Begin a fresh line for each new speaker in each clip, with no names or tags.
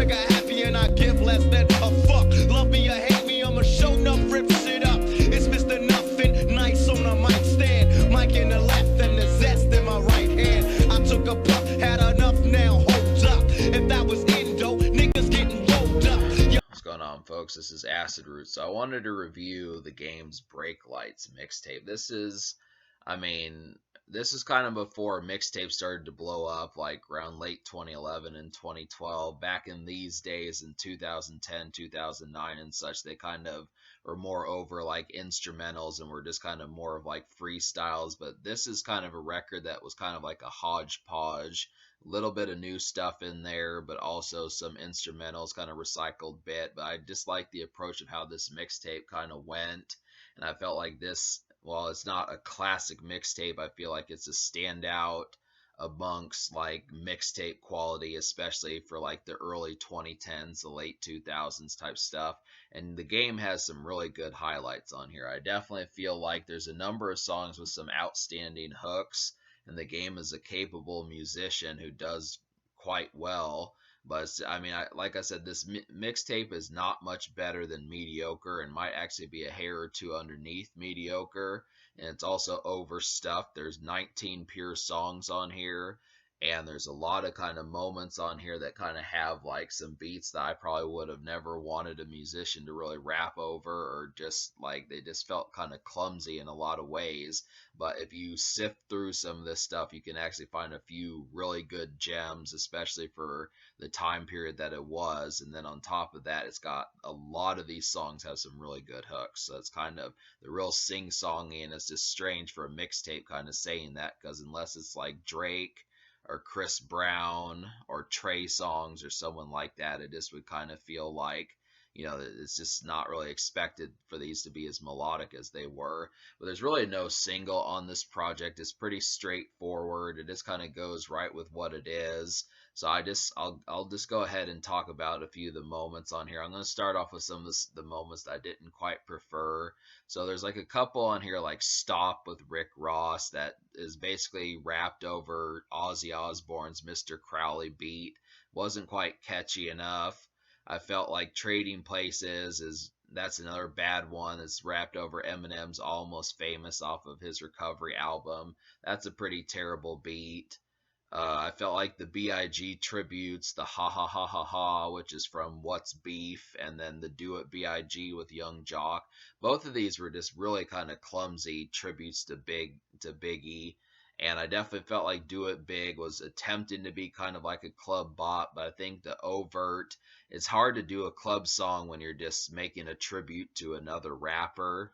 trigger happy and I give less than a fuck. Love me or hate me, I'ma show enough, rip shit up. It's Mr. Nothing, nice on a mic stand. Mic in the left and the zest in my right hand. I took a puff, had enough now, hold up. If that was Indo, niggas getting rolled up.
What's going on, folks? This is Acid Root. So I wanted to review the game's Break Lights mixtape. This is kind of before mixtape started to blow up, like around late 2011 and 2012. Back in these days in 2010, 2009 and such, they kind of were more over like instrumentals and were just kind of more of like freestyles. But this is kind of a record that was kind of like a hodgepodge. A little bit of new stuff in there, but also some instrumentals, kind of recycled bit. But I just like the approach of how this mixtape kind of went. And I felt like this, while it's not a classic mixtape, I feel like it's a standout amongst like mixtape quality, especially for like the early 2010s, the late 2000s type stuff. And the game has some really good highlights on here. I definitely feel like there's a number of songs with some outstanding hooks, and the game is a capable musician who does quite well. But like I said, this mixtape is not much better than mediocre, and might actually be a hair or two underneath mediocre. And it's also overstuffed. There's 19 pure songs on here, and there's a lot of kind of moments on here that kind of have like some beats that I probably would have never wanted a musician to really rap over, or just like they just felt kind of clumsy in a lot of ways. But if you sift through some of this stuff, you can actually find a few really good gems, especially for the time period that it was. And then on top of that, it's got a lot of these songs have some really good hooks. So it's kind of the real sing-songy, and it's just strange for a mixtape kind of saying that, because unless it's like Drake or Chris Brown or Trey songs or someone like that, it just would kind of feel like, it's just not really expected for these to be as melodic as they were. But there's really no single on this project. It's pretty straightforward. It just kind of goes right with what it is. So I'll just go ahead and talk about a few of the moments on here. I'm going to start off with some of the moments that I didn't quite prefer. So there's like a couple on here, like Stop with Rick Ross, that is basically rapped over Ozzy Osbourne's Mr. Crowley beat. Wasn't quite catchy enough. I felt like Trading Places that's another bad one. It's rapped over Eminem's Almost Famous off of his Recovery album. That's a pretty terrible beat. I felt like the B.I.G. tributes, the Ha Ha Ha Ha Ha, which is from What's Beef, and then the Do It B.I.G. with Young Jock. Both of these were just really kind of clumsy tributes to Biggie. And I definitely felt like Do It Big was attempting to be kind of like a club bop, but I think it's hard to do a club song when you're just making a tribute to another rapper.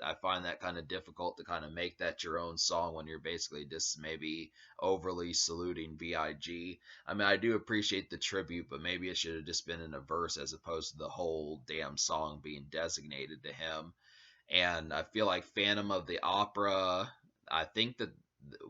I find that kind of difficult to kind of make that your own song when you're basically just maybe overly saluting B.I.G. I do appreciate the tribute, but maybe it should have just been in a verse as opposed to the whole damn song being designated to him. And I feel like Phantom of the Opera, I think that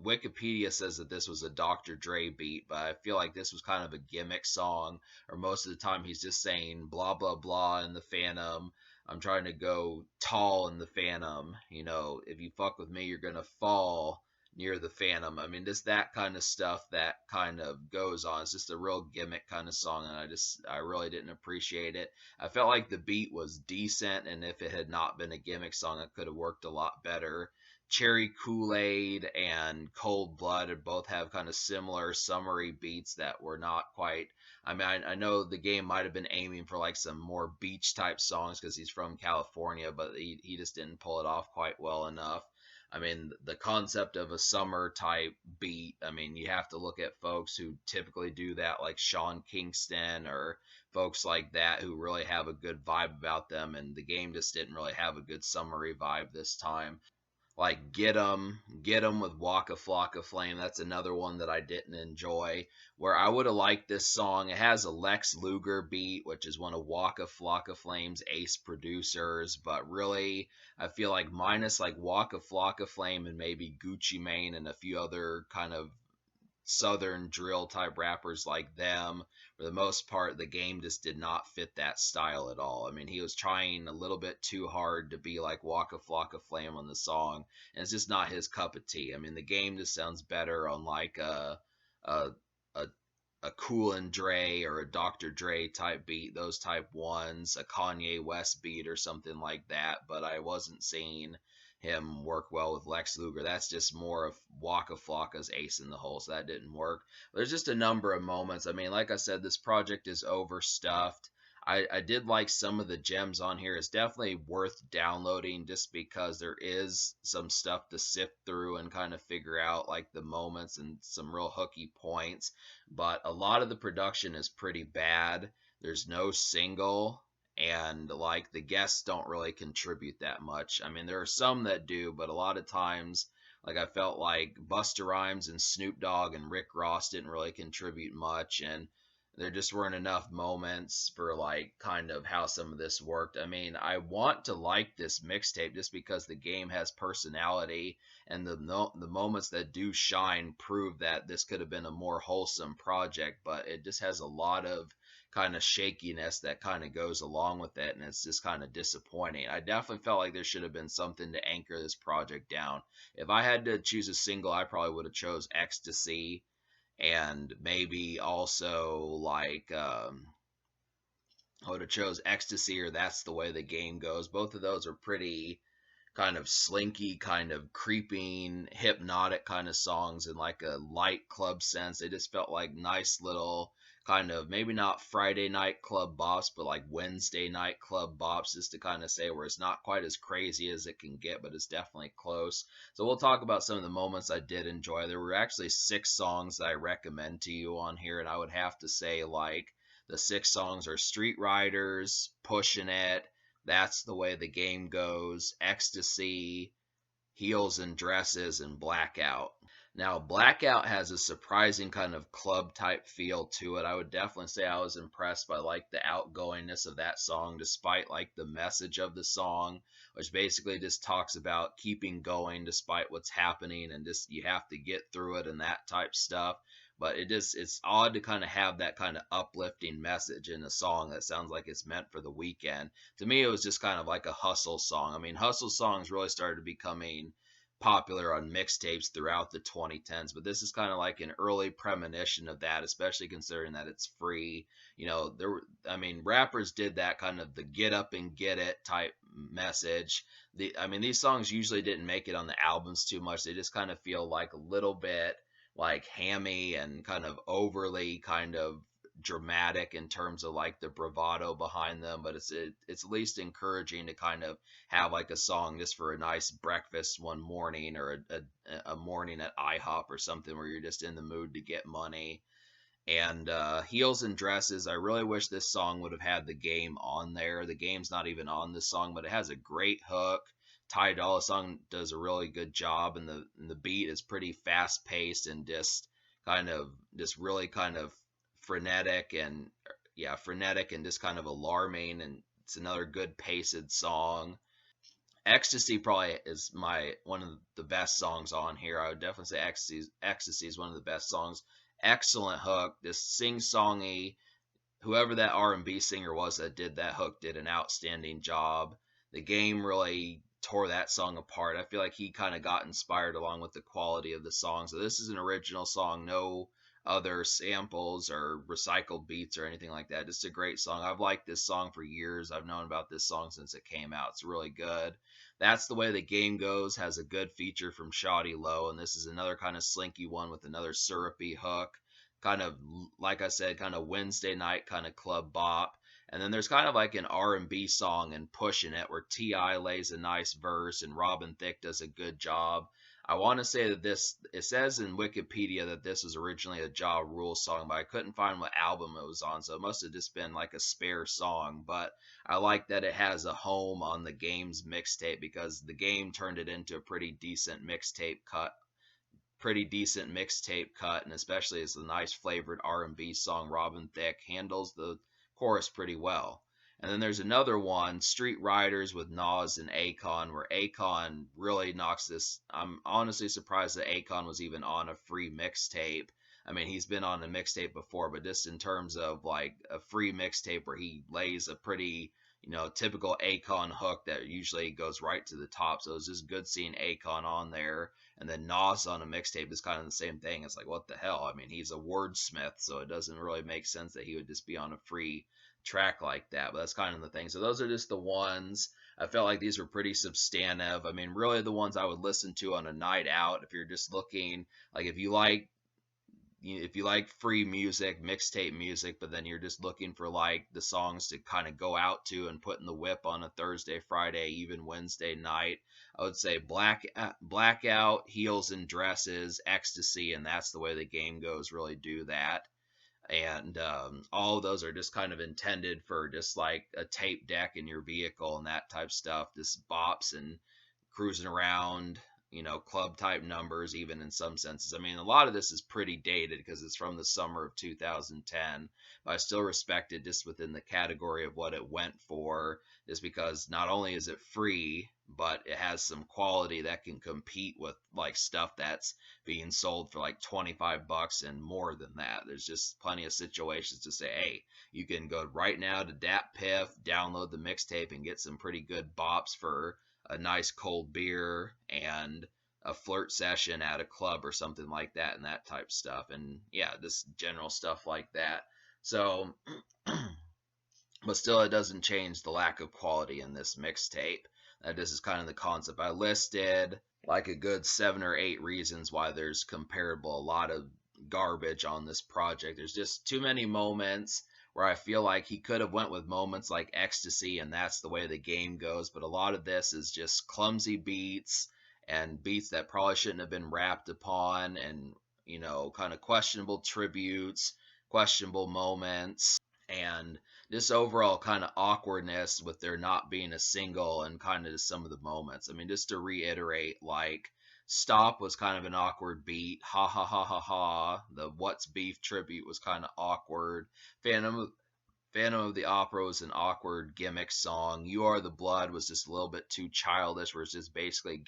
Wikipedia says that this was a Dr. Dre beat, but I feel like this was kind of a gimmick song, or most of the time he's just saying blah blah blah in the Phantom. I'm trying to go tall in the Phantom. If you fuck with me, you're gonna fall near the Phantom. Just that kind of stuff that kind of goes on. It's just a real gimmick kind of song, and I really didn't appreciate it. I felt like the beat was decent, and if it had not been a gimmick song, it could have worked a lot better. Cherry Kool-Aid and Cold Blood both have kind of similar summary beats that were not quite. I know the game might have been aiming for like some more beach type songs because he's from California, but he just didn't pull it off quite well enough. The concept of a summer type beat, you have to look at folks who typically do that, like Sean Kingston or folks like that who really have a good vibe about them, and the game just didn't really have a good summery vibe this time. Like Get 'em with Waka Flocka Flame. That's another one that I didn't enjoy. Where I would have liked this song. It has a Lex Luger beat, which is one of Waka Flocka Flame's ace producers. But really, I feel like minus like Waka Flocka Flame and maybe Gucci Mane and a few other kind of southern drill type rappers like them, for the most part, the game just did not fit that style at all. He was trying a little bit too hard to be like Waka Flocka Flame on the song, and it's just not his cup of tea. The game just sounds better on like a a Cool and Dre or a Dr. Dre type beat, those type ones, a Kanye West beat or something like that. But I wasn't seeing him work well with Lex Luger. That's just more of Waka Flocka's ace in the hole, so that didn't work. There's just a number of moments. I mean, like I said, this project is overstuffed. I did like some of the gems on here. It's definitely worth downloading just because there is some stuff to sift through and kind of figure out like the moments and some real hooky points. But a lot of the production is pretty bad. There's no single, and like the guests don't really contribute that much. I mean, there are some that do, but a lot of times, like I felt like Busta Rhymes and Snoop Dogg and Rick Ross didn't really contribute much, and there just weren't enough moments for like kind of how some of this worked. I mean, I want to like this mixtape just because the game has personality, and the moments that do shine prove that this could have been a more wholesome project, but it just has a lot of kind of shakiness that kind of goes along with it, and it's just kind of disappointing. I definitely felt like there should have been something to anchor this project down. If I had to choose a single, I probably would have chose Ecstasy, and maybe also like I would have chose Ecstasy or That's the Way the Game Goes. Both of those are pretty kind of slinky, kind of creeping, hypnotic kind of songs in like a light club sense. They just felt like nice little kind of maybe not Friday night club bops, but like Wednesday night club bops, just to kind of say where it's not quite as crazy as it can get, but it's definitely close. So we'll talk about some of the moments I did enjoy. There were actually 6 songs that I recommend to you on here, and I would have to say like the 6 songs are Street Riders, Pushing It, That's the Way the Game Goes, Ecstasy, Heels and Dresses, and Blackout. Now, Blackout has a surprising kind of club type feel to it. I would definitely say I was impressed by like the outgoingness of that song, despite like the message of the song, which basically just talks about keeping going despite what's happening and just you have to get through it and that type stuff. But it's odd to kind of have that kind of uplifting message in a song that sounds like it's meant for the weekend. To me, it was just kind of like a hustle song. I mean, hustle songs really started becoming popular on mixtapes throughout the 2010s, but this is kind of like an early premonition of that, especially considering that it's free. You know, I mean, rappers did that kind of the get up and get it type message. I mean, these songs usually didn't make it on the albums too much. They just kind of feel like a little bit like hammy and kind of overly kind of dramatic in terms of like the bravado behind them, but it's at least encouraging to kind of have like a song just for a nice breakfast one morning or a morning at IHOP or something where you're just in the mood to get money. And Heels and Dresses, I really wish this song would have had the game on there. The game's not even on this song, but it has a great hook. Ty Dolla Song does a really good job, and the beat is pretty fast paced and just really kind of frenetic and frenetic and just kind of alarming. And it's another good paced song. Ecstasy probably is my one of the best songs on here. I would definitely say Ecstasy is one of the best songs. Excellent hook, just sing songy. Whoever that R&B singer was that did that hook did an outstanding job. The game really tore that song apart. I feel like he kind of got inspired along with the quality of the song. So this is an original song, no other samples or recycled beats or anything like that. Just a great song. I've liked this song for years. I've known about this song since it came out. It's really good. That's the Way the Game Goes has a good feature from Shoddy Low, and this is another kind of slinky one with another syrupy hook. Kind of like I said, kind of Wednesday night kind of club bop. And then there's kind of like an R&B song and Pushing It where T.I. lays a nice verse and Robin Thicke does a good job. I want to say that it says in Wikipedia that this was originally a Ja Rule song, but I couldn't find what album it was on, so it must have just been like a spare song. But I like that it has a home on the game's mixtape because the game turned it into a pretty decent mixtape cut, and especially as a nice flavored R&B song, Robin Thicke handles the chorus pretty well. And then there's another one, Street Riders with Nas and Akon, where Akon really knocks this. I'm honestly surprised that Akon was even on a free mixtape. I mean, he's been on a mixtape before, but just in terms of like a free mixtape where he lays a pretty, typical Akon hook that usually goes right to the top. So it was just good seeing Akon on there. And then Nas on a mixtape is kind of the same thing. It's like, what the hell? I mean, he's a wordsmith, so it doesn't really make sense that he would just be on a free track like that. But that's kind of the thing. So those are just the ones. I felt like these were pretty substantive. I mean, really the ones I would listen to on a night out. If you're just looking, like if you like free music, mixtape music, but then you're just looking for like the songs to kind of go out to and put in the whip on a Thursday, Friday, even Wednesday night, I would say Blackout, Heels and Dresses, Ecstasy, and That's the Way the Game Goes really do that. And all of those are just kind of intended for just like a tape deck in your vehicle and that type stuff, just bops and cruising around, club type numbers, even in some senses. I mean, a lot of this is pretty dated because it's from the summer of 2010, but I still respect it just within the category of what it went for, just because not only is it free, but it has some quality that can compete with like stuff that's being sold for like 25 bucks and more than that. There's just plenty of situations to say, hey, you can go right now to DatPiff, download the mixtape, and get some pretty good bops for a nice cold beer and a flirt session at a club or something like that, and that type stuff. And yeah, just general stuff like that. So but still, it doesn't change the lack of quality in this mixtape. This is kind of the concept. I listed like a good 7 or 8 reasons why there's comparable a lot of garbage on this project. There's just too many moments where I feel like he could have went with moments like Ecstasy and That's the Way the Game Goes, but a lot of this is just clumsy beats and beats that probably shouldn't have been rapped upon, and kind of questionable tributes, questionable moments, and this overall kind of awkwardness with there not being a single and kind of just some of the moments. I mean, just to reiterate, like Stop was kind of an awkward beat. Ha ha ha ha ha. The What's Beef tribute was kind of awkward. Phantom of the Opera was an awkward gimmick song. You Are the Blood was just a little bit too childish, where it's just basically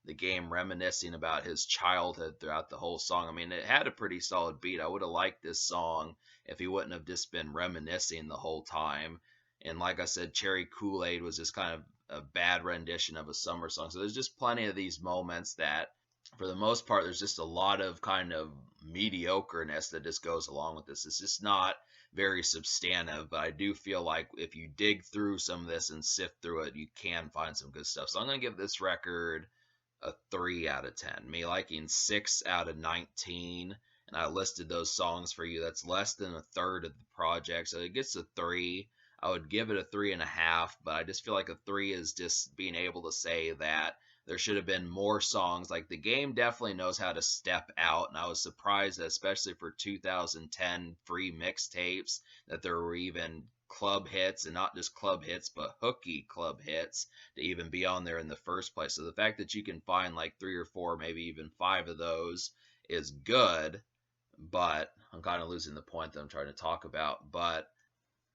the game reminiscing about his childhood throughout the whole song. I mean, it had a pretty solid beat. I would have liked this song if he wouldn't have just been reminiscing the whole time. And like I said, Cherry Kool-Aid was just kind of a bad rendition of a summer song. So there's just plenty of these moments that, for the most part, there's just a lot of kind of mediocreness that just goes along with this. It's just not very substantive, but I do feel like if you dig through some of this and sift through it, you can find some good stuff. So I'm going to give this record a 3 out of 10. Me liking 6 out of 19, and I listed those songs for you. That's less than a third of the project, so it gets a 3. I would give it a 3.5, but I just feel like a 3 is just being able to say that there should have been more songs. Like, the game definitely knows how to step out, and I was surprised that, especially for 2010 free mixtapes, that there were even club hits, and not just club hits, but hooky club hits to even be on there in the first place. So the fact that you can find like 3 or 4, maybe even 5 of those is good, but I'm kind of losing the point that I'm trying to talk about. But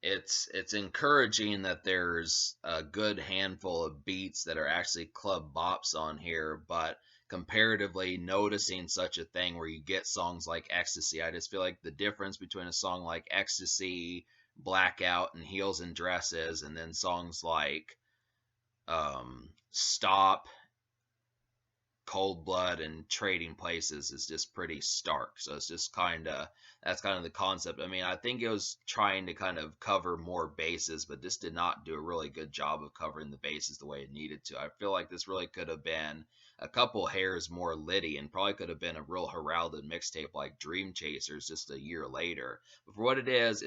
it's encouraging that there's a good handful of beats that are actually club bops on here, but comparatively noticing such a thing where you get songs like Ecstasy, I just feel like the difference between a song like Ecstasy, Blackout, and Heels and Dresses, and then songs like Stop, Cold Blood, and Trading Places is just pretty stark. So it's just that's kind of the concept. I mean, I think it was trying to kind of cover more bases, but this did not do a really good job of covering the bases the way it needed to. I feel like this really could have been a couple hairs more litty, and probably could have been a real heralded mixtape like Dream Chasers just a year later. But for what it is,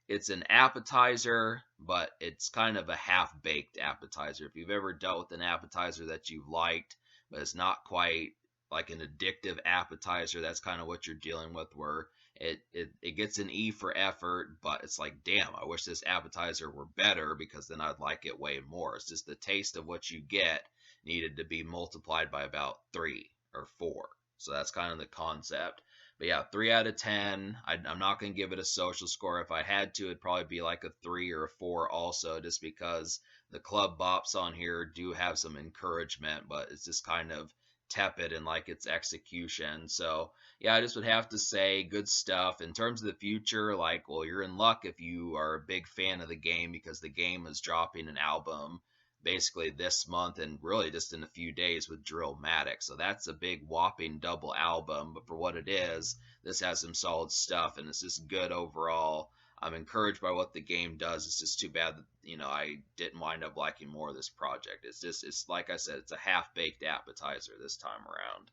it's an appetizer, but it's kind of a half-baked appetizer. If you've ever dealt with an appetizer that you've liked, but it's not quite like an addictive appetizer, that's kind of what you're dealing with, where it gets an E for effort, but it's like, damn, I wish this appetizer were better, because then I'd like it way more. It's just the taste of what you get needed to be multiplied by about 3 or 4. So that's kind of the concept. But yeah, 3 out of 10. I'm not going to give it a social score. If I had to, it'd probably be like a 3 or a 4 also, just because the club bops on here do have some encouragement, but it's just kind of tepid in like its execution. So yeah, I just would have to say good stuff. In terms of the future, like, well, you're in luck if you are a big fan of the game, because the game is dropping an album basically this month and really just in a few days with Drillmatic. So that's a big whopping double album. But for what it is, this has some solid stuff and it's just good overall. I'm encouraged by what the game does. It's just too bad that, I didn't wind up liking more of this project. It's like I said, it's a half-baked appetizer this time around.